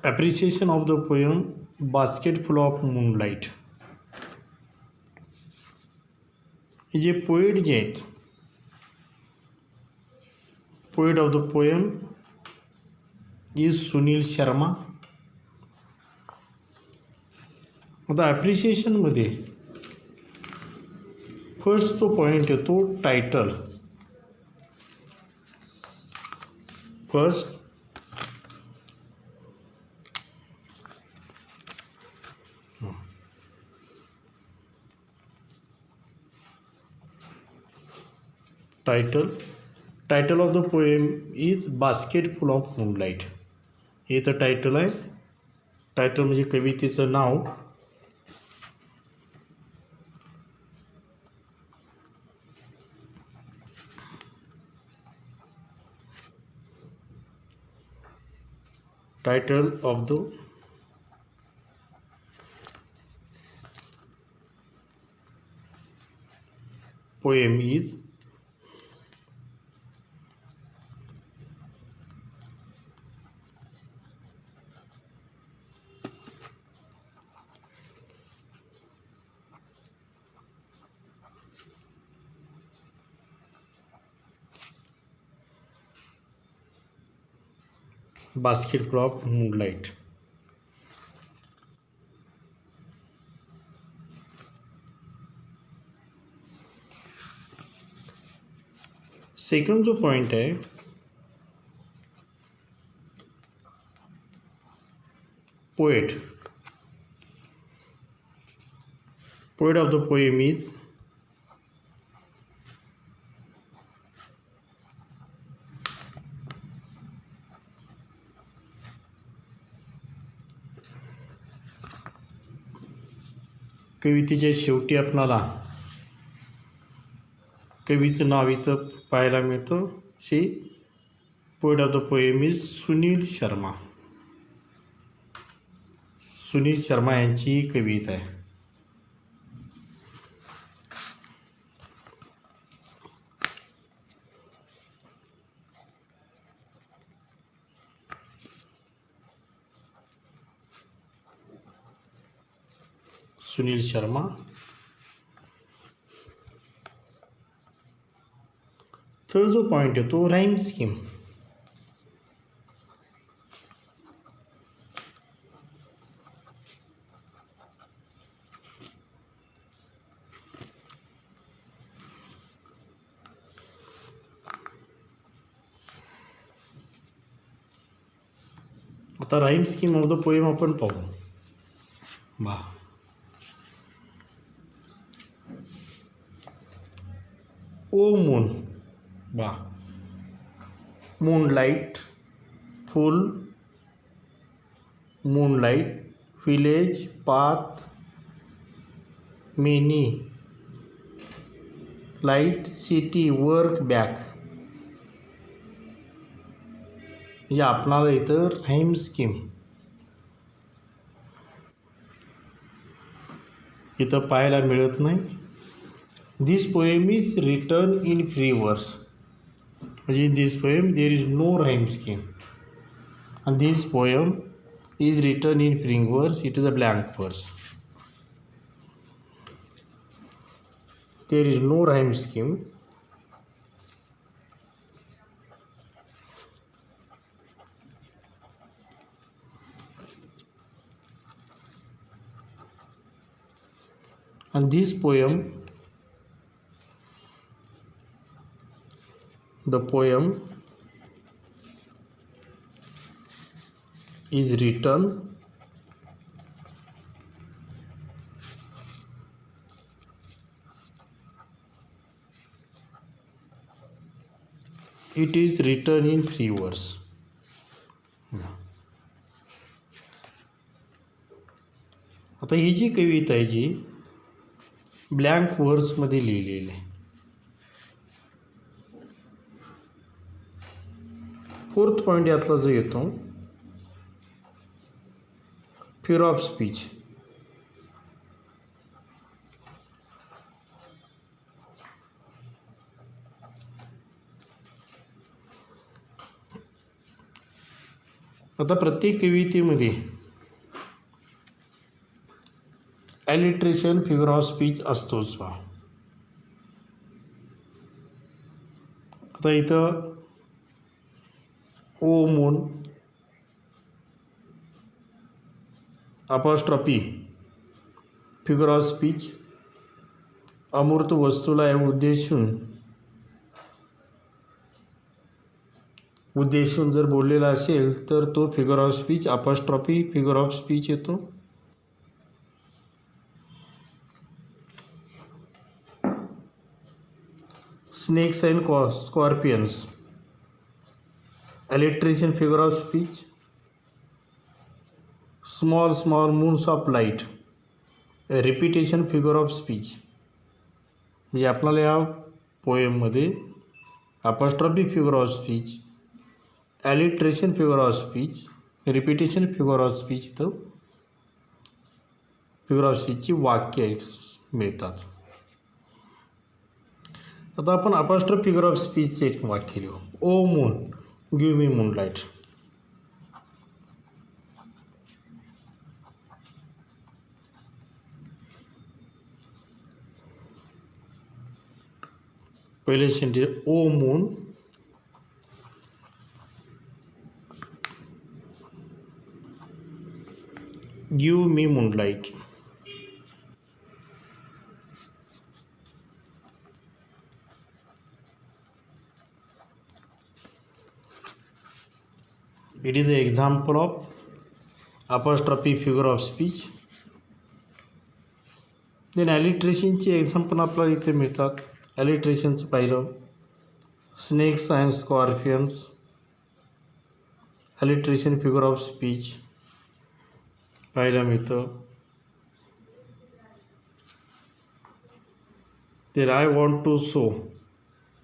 Appreciation of the poem basket full of moonlight. हे जे poet जे आहेत, poet of the poem is Sunil Sharma. आता ॲप्रिसिएशनमध्ये फर्स्ट जो पॉईंट येतो title. First title of the poem is basket full of moonlight. हे तर टायटल आहे. टायटल म्हणजे कवितेचं नाव. Title of the poem is basket full of moonlight. Second जो पॉईंट आहे poet of the poem is कवितेच्या शेवटी आपणाला कवीचं नाव इथं पाहायला मिळतं. She poet of the poem is Sunil Sharma. Sunil Sharma यांची ही कविता आहे. सुनील शर्मा. थर्ड जो पॉईंट येतो राईम स्कीम. आता rhyme scheme of the poem आपण पाहू. O moon moonlight full moonlight village path many light city work back. या आपणाला इथं राईम स्कीम इथं पाहायला मिळत नाही. This poem is written in free verse. म्हणजे in this poem there is no rhyme scheme. and this poem is written in free verse. It is a blank verse. There is no rhyme scheme. And this poem, the poem is written in free verse. आता ही जी कविता आहे जी blank वर्समध्ये लिहिलेली आहे. Fourth point यातला जो येतो fear of speech. आता प्रत्येक कवितेमध्ये ॲलिट्रेशन फिगर ऑफ स्पीच असतोच बा. आता इथं O moon apostrophe figure of speech अमूर्त वस्तूला उद्देशून जर बोललेला असेल तर तो figure of speech apostrophe figure of speech येतो. Snakes and scorpions alliteration figure of speech small small moons of light repetition figure of speech. म्हणजे आपल्याला या पोएममध्ये apostrophe figure of speech, alliteration figure of speech, repetition figure of speech इथं figure of स्पीचची वाक्य मिळतात. आता आपण अपॉस्ट्रॉफी फिगर ऑफ स्पीचचे एक वाक्य लिहू. O moon give me moonlight. पहिले sentence O moon give me moonlight. It is an example of apostrophe figure of speech. Then ॲलिट्रेशनची एक्झाम्पल आपल्याला इथे मिळतात. ॲलिट्रेशनचं पाहिलं snakes and scorpions alliteration figure of speech पाहायला मिळतं. Then I want to sow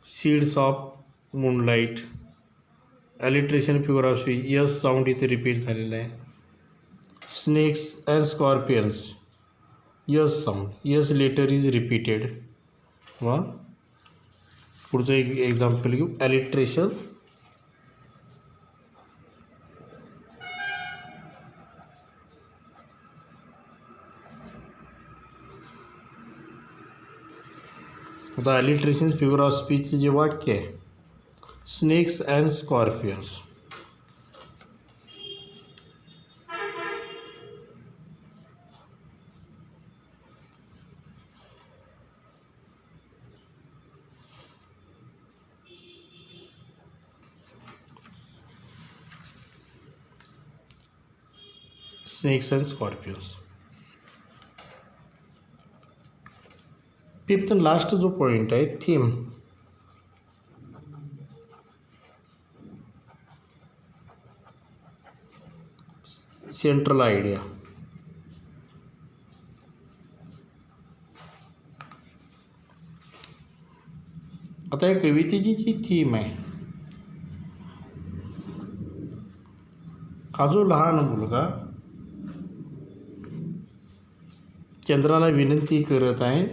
seeds of moonlight alliteration figure of speech S sound इथे repeat झालेलं आहे. Snakes and scorpions S sound S letter is repeated. वा पुढचं एक example घेऊ. ॲलिट्रेशन आता ॲलिट्रेशन फिगर ऑफ स्पीचचं जे वाक्य आहे snakes and scorpions. Snakes and scorpions. Fifth last जो पॉईंट आहे थीम. Central idea. आता या कवितेची जी थीम आहे हा जो लहान मुलगा चंद्राला विनंती करत आहे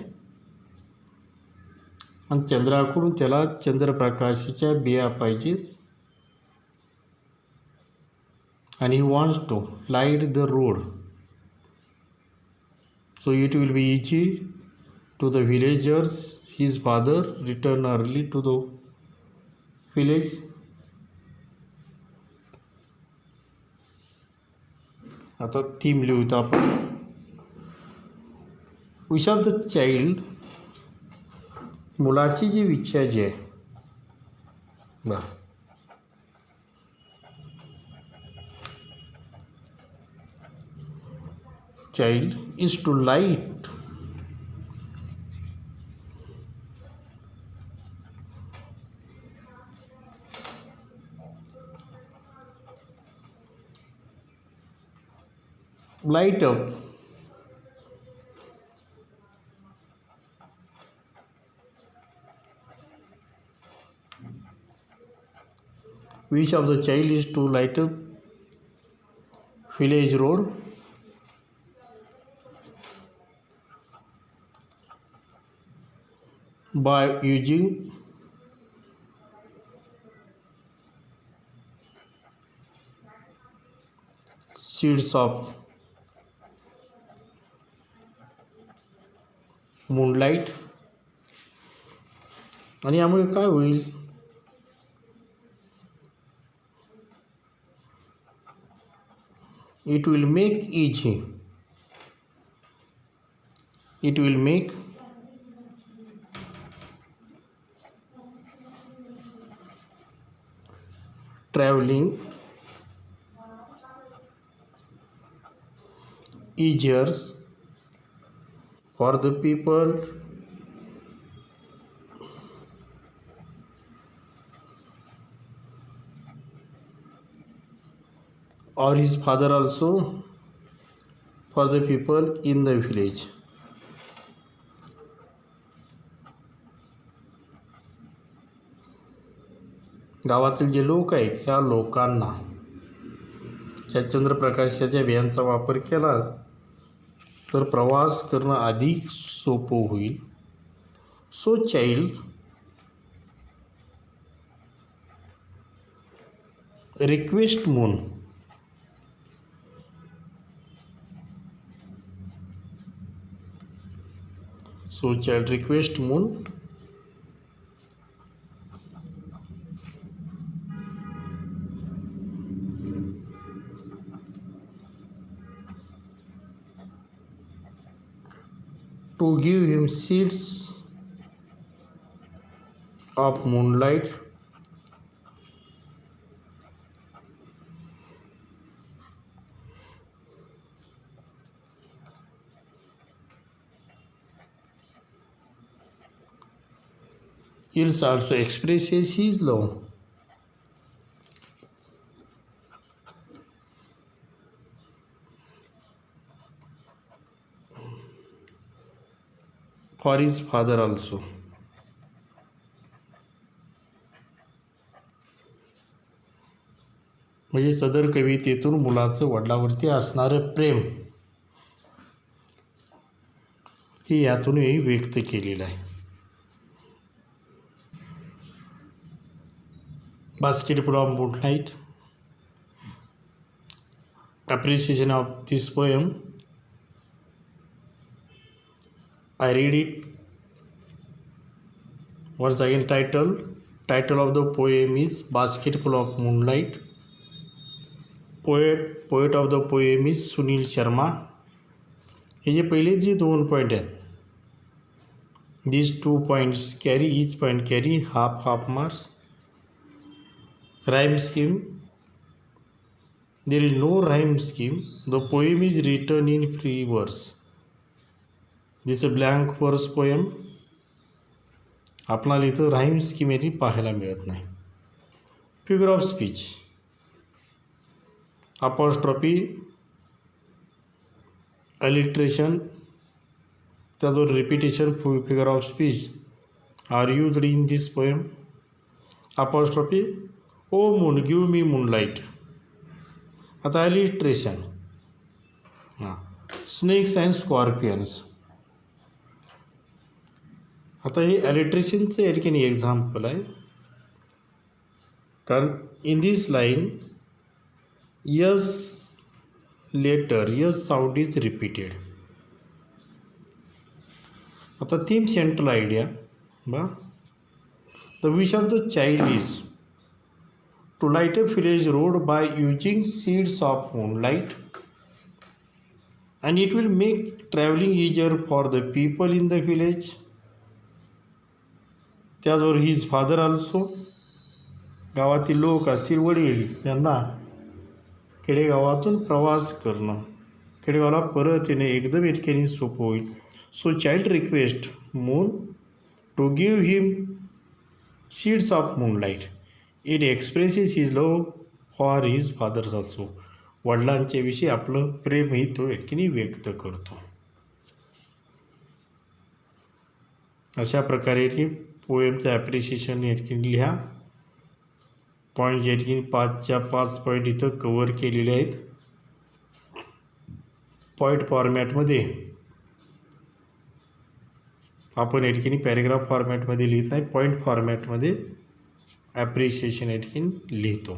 आणि चंद्राकडून त्याला चंद्रप्रकाशाच्या बिया पाहिजेत and he wants to light the road so it will be easy to the villagers. His father returned early to the village. आता थीम लिहूत आपण. विश ऑफ द चाइल्ड मुलाची जी इच्छा जी आहे बा child is to light up wish of the child is to light up village road by using seeds of moonlight. आणि यामुळे काय होईल, it will make traveling easier for the people or his father also for the people in the village. गावातील जे लोक आहेत ह्या लोकांना ह्या चंद्रप्रकाशाच्या बियांचा वापर केला तर प्रवास करणं अधिक सोपं होईल. So child request moon to give him seeds of moonlight Ilse also expresses his love for his father also. म्हणजे सदर कवितेतून मुलाचं वडिलावरती असणारं प्रेम हे यातूनही व्यक्त केलेलं आहे. Basketful of moonlight. appreciation of this poem. I read it once again. Title of the poem is Basketful of Moonlight. Poet of the poem is Sunil Sharma. हे जे पहिले जे 2 point आहेत, these 2 points carry, each point carry half marks. Rhyme scheme. There is no rhyme scheme. The poem is written in free verse. This is a blank verse poem. आपल्याला इथं rhyme scheme याची पाहायला मिळत नाही. Figure of speech. Apostrophe, alliteration, त्याचबरोबर repetition, figure of speech are used in this poem. Apostrophe, O moon give me moonlight. आता alliteration, snakes and scorpions. आता हे अलिट्रेशनचं या ठिकाणी एक्झाम्पल आहे, कारण in this line S letter S sound is repeated. आता थीम सेंट्रल आयडिया बा, the wish of the child is to light a village road by using seeds of moonlight, and it will make traveling easier for the people in the village. त्याचबरोबर his father also, गावातील लोक असतील, वडील, यांना खेडेगावातून प्रवास करणं, खेडेगावाला परत येणे एकदम या ठिकाणी सोपं होईल. So child request moon to give him seeds of moonlight. It expresses his love for his fathers also. वडिलांच्या विषयी आपलं प्रेमही तो या ठिकाणी व्यक्त करतो. अशा प्रकारे पोएमचं ॲप्रिशिएशन या ठिकाणी लिहा. पॉईंट या ठिकाणी 5च्या 5 पॉईंट इथं कवर केलेले आहेत. पॉईंट फॉर्मॅटमध्ये आपण या ठिकाणी पॅरेग्राफ फॉर्मॅटमध्ये लिहित नाही, पॉईंट फॉर्मॅटमध्ये ॲप्रिशिएशन या ठिकाणी लिहितो.